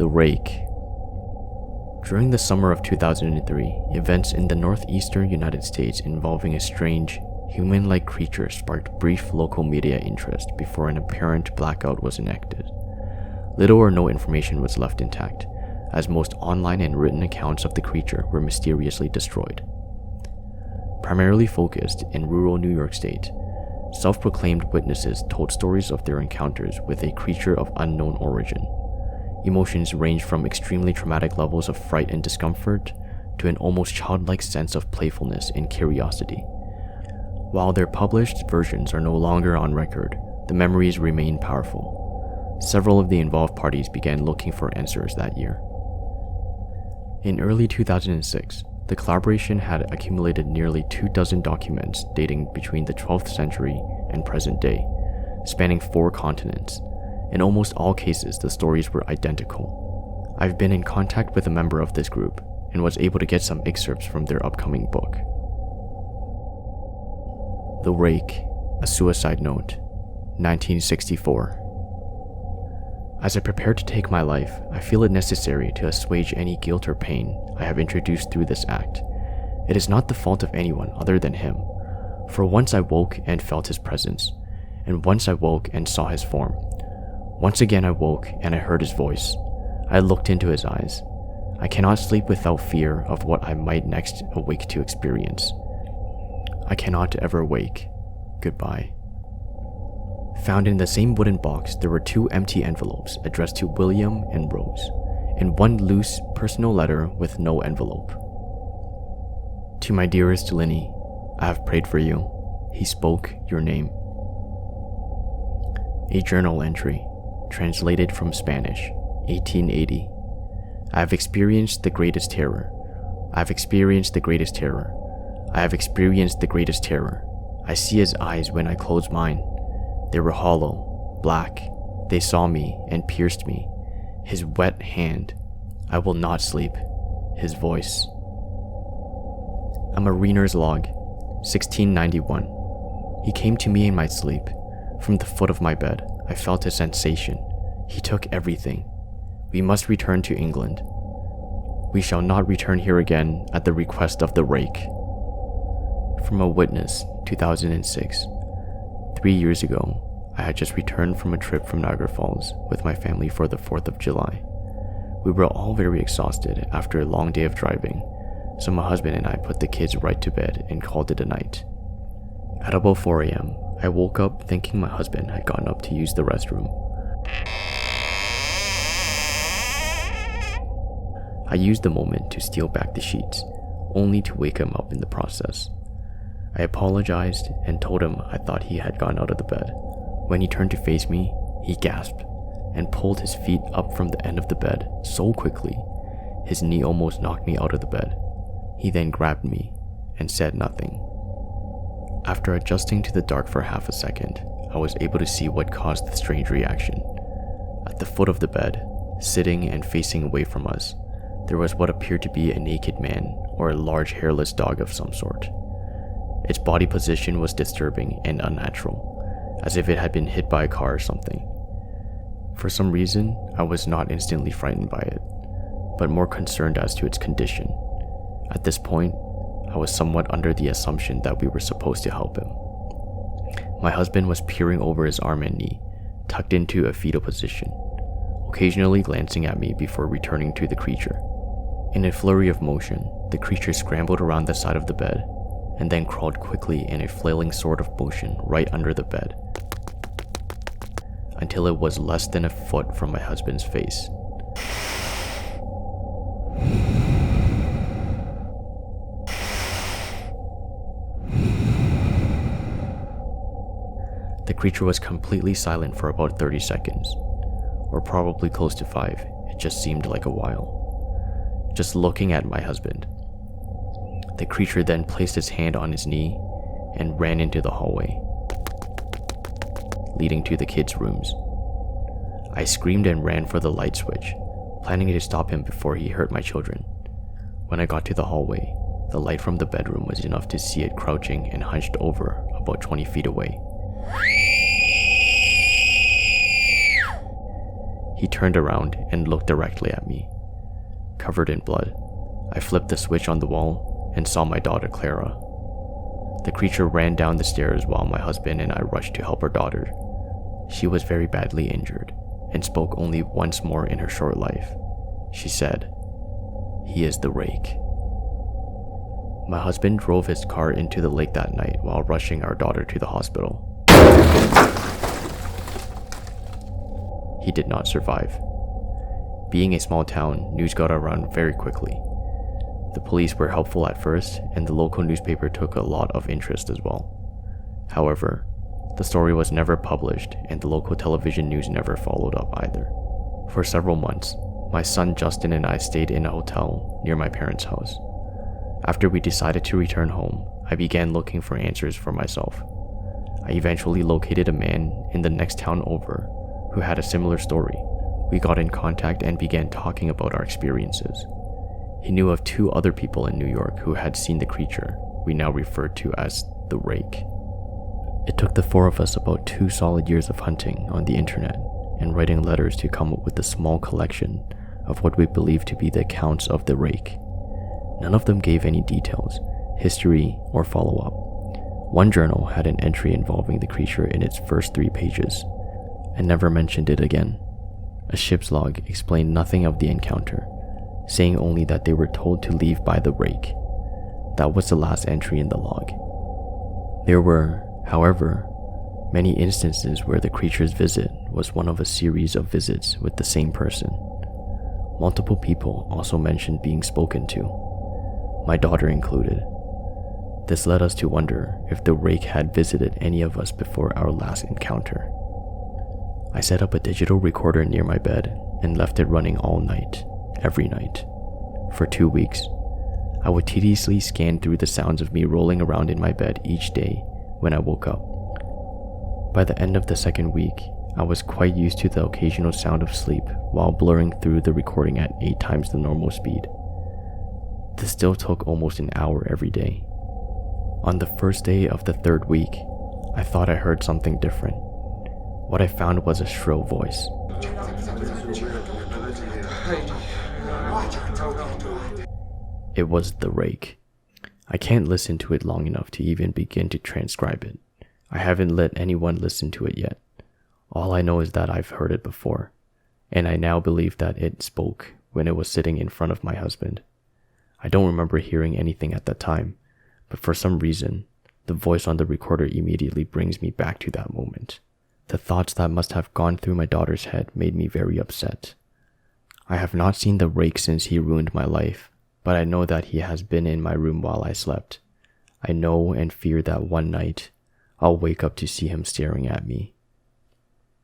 The Rake. During the summer of 2003, events in the northeastern United States involving a strange, human-like creature sparked brief local media interest before an apparent blackout was enacted. Little or no information was left intact, as most online and written accounts of the creature were mysteriously destroyed. Primarily focused in rural New York State, self-proclaimed witnesses told stories of their encounters with a creature of unknown origin. Emotions ranged from extremely traumatic levels of fright and discomfort to an almost childlike sense of playfulness and curiosity. While their published versions are no longer on record, the memories remain powerful. Several of the involved parties began looking for answers that year. In early 2006, the collaboration had accumulated nearly 24 documents dating between the 12th century and present day, spanning 4 continents. In almost all cases, the stories were identical. I've been in contact with a member of this group and was able to get some excerpts from their upcoming book. The Rake, a Suicide Note, 1964. As I prepare to take my life, I feel it necessary to assuage any guilt or pain I have introduced through this act. It is not the fault of anyone other than him, for once I woke and felt his presence, and once I woke and saw his form. Once again I woke and I heard his voice. I looked into his eyes. I cannot sleep without fear of what I might next awake to experience. I cannot ever wake. Goodbye. Found in the same wooden box, there were 2 empty envelopes addressed to William and Rose, and 1 loose personal letter with no envelope. To my dearest Linny, I have prayed for you. He spoke your name. A journal entry, translated from Spanish, 1880. I have experienced the greatest terror. I have experienced the greatest terror. I have experienced the greatest terror. I see his eyes when I close mine. They were hollow, black. They saw me and pierced me. His wet hand. I will not sleep. His voice. A mariner's log, 1691. He came to me in my sleep. From the foot of my bed, I felt a sensation. He took everything. We must return to England. We shall not return here again at the request of the Rake. From a witness, 2006. 3 years ago, I had just returned from a trip from Niagara Falls with my family for the 4th of July. We were all very exhausted after a long day of driving, so my husband and I put the kids right to bed and called it a night. At about 4 a.m., I woke up thinking my husband had gotten up to use the restroom. I used the moment to steal back the sheets, only to wake him up in the process. I apologized and told him I thought he had gone out of the bed. When he turned to face me, he gasped and pulled his feet up from the end of the bed so quickly, his knee almost knocked me out of the bed. He then grabbed me and said nothing. After adjusting to the dark for half a second, I was able to see what caused the strange reaction. At the foot of the bed, sitting and facing away from us, there was what appeared to be a naked man or a large hairless dog of some sort. Its body position was disturbing and unnatural, as if it had been hit by a car or something. For some reason, I was not instantly frightened by it, but more concerned as to its condition. At this point, I was somewhat under the assumption that we were supposed to help him. My husband was peering over his arm and knee, tucked into a fetal position, occasionally glancing at me before returning to the creature. In a flurry of motion, the creature scrambled around the side of the bed, and then crawled quickly in a flailing sort of motion right under the bed, until it was less than a foot from my husband's face. The creature was completely silent for about 30 seconds, or probably close to 5. It just seemed like a while. Just looking at my husband. The creature then placed its hand on his knee and ran into the hallway, leading to the kids' rooms. I screamed and ran for the light switch, planning to stop him before he hurt my children. When I got to the hallway, the light from the bedroom was enough to see it crouching and hunched over about 20 feet away. He turned around and looked directly at me. Covered in blood, I flipped the switch on the wall and saw my daughter Clara. The creature ran down the stairs while my husband and I rushed to help our daughter. She was very badly injured and spoke only once more in her short life. She said, "He is the Rake." My husband drove his car into the lake that night while rushing our daughter to the hospital. He did not survive. Being a small town, news got around very quickly. The police were helpful at first, and the local newspaper took a lot of interest as well. However, the story was never published, and the local television news never followed up either. For several months, my son Justin and I stayed in a hotel near my parents' house. After we decided to return home, I began looking for answers for myself. I eventually located a man in the next town over who had a similar story. We got in contact and began talking about our experiences. He knew of 2 other people in New York who had seen the creature we now refer to as the Rake. It took the 4 of us about 2 solid years of hunting on the internet and writing letters to come up with a small collection of what we believed to be the accounts of the Rake. None of them gave any details, history, or follow-up. One journal had an entry involving the creature in its first 3 pages and never mentioned it again. A ship's log explained nothing of the encounter, saying only that they were told to leave by the Rake. That was the last entry in the log. There were, however, many instances where the creature's visit was one of a series of visits with the same person. Multiple people also mentioned being spoken to, my daughter included. This led us to wonder if the Rake had visited any of us before our last encounter. I set up a digital recorder near my bed and left it running all night, every night. For 2 weeks, I would tediously scan through the sounds of me rolling around in my bed each day when I woke up. By the end of the second week, I was quite used to the occasional sound of sleep while blurring through the recording at 8 times the normal speed. This still took almost an hour every day. On the first day of the 3rd week, I thought I heard something different. What I found was a shrill voice. It was the Rake. I can't listen to it long enough to even begin to transcribe it. I haven't let anyone listen to it yet. All I know is that I've heard it before, and I now believe that it spoke when it was sitting in front of my husband. I don't remember hearing anything at that time, but for some reason, the voice on the recorder immediately brings me back to that moment. The thoughts that must have gone through my daughter's head made me very upset. I have not seen the Rake since he ruined my life, but I know that he has been in my room while I slept. I know and fear that one night, I'll wake up to see him staring at me.